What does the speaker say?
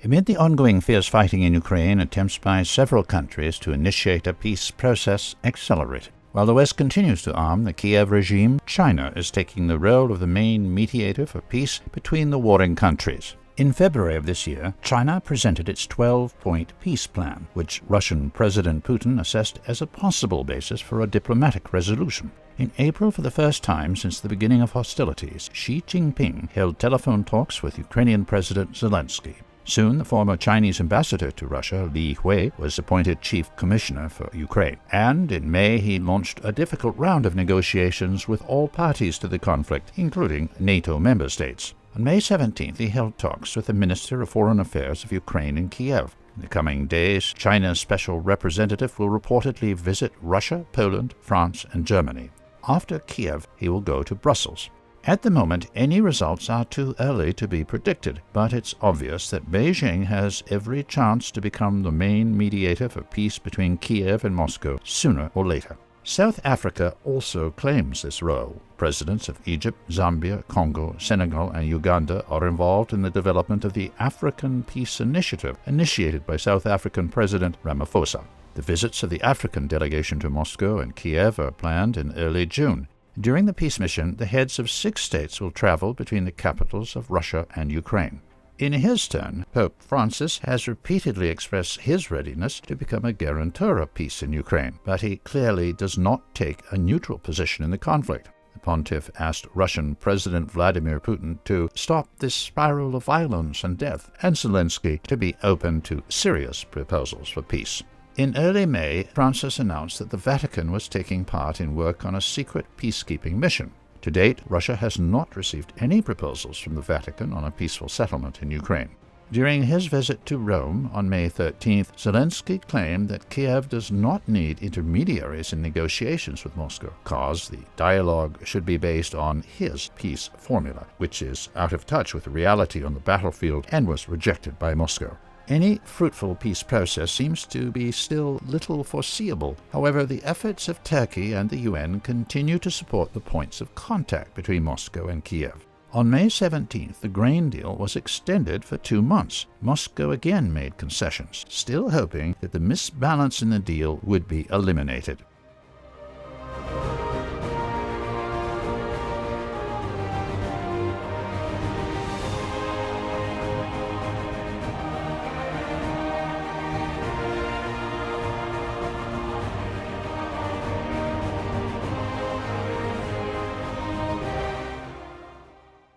Amid the ongoing fierce fighting in Ukraine, attempts by several countries to initiate a peace process accelerated. While the West continues to arm the Kiev regime, China is taking the role of the main mediator for peace between the warring countries. In February of this year, China presented its 12-point peace plan, which Russian President Putin assessed as a possible basis for a diplomatic resolution. In April, for the first time since the beginning of hostilities, Xi Jinping held telephone talks with Ukrainian President Zelensky. Soon, the former Chinese ambassador to Russia, Li Hui, was appointed chief commissioner for Ukraine. And in May, he launched a difficult round of negotiations with all parties to the conflict, including NATO member states. On May 17th, he held talks with the Minister of Foreign Affairs of Ukraine in Kiev. In the coming days, China's special representative will reportedly visit Russia, Poland, France, and Germany. After Kiev, he will go to Brussels. At the moment, any results are too early to be predicted, but it's obvious that Beijing has every chance to become the main mediator for peace between Kiev and Moscow sooner or later. South Africa also claims this role. Presidents of Egypt, Zambia, Congo, Senegal, and Uganda are involved in the development of the African Peace Initiative, initiated by South African President Ramaphosa. The visits of the African delegation to Moscow and Kiev are planned in early June. During the peace mission, the heads of 6 states will travel between the capitals of Russia and Ukraine. In his turn, Pope Francis has repeatedly expressed his readiness to become a guarantor of peace in Ukraine, but he clearly does not take a neutral position in the conflict. The pontiff asked Russian President Vladimir Putin to stop this spiral of violence and death, and Zelensky to be open to serious proposals for peace. In early May, Francis announced that the Vatican was taking part in work on a secret peacekeeping mission. To date, Russia has not received any proposals from the Vatican on a peaceful settlement in Ukraine. During his visit to Rome on May 13th, Zelensky claimed that Kiev does not need intermediaries in negotiations with Moscow, because the dialogue should be based on his peace formula, which is out of touch with reality on the battlefield and was rejected by Moscow. Any fruitful peace process seems to be still little foreseeable. However, the efforts of Turkey and the UN continue to support the points of contact between Moscow and Kiev. On May 17th, the grain deal was extended for 2 months. Moscow again made concessions, still hoping that the misbalance in the deal would be eliminated.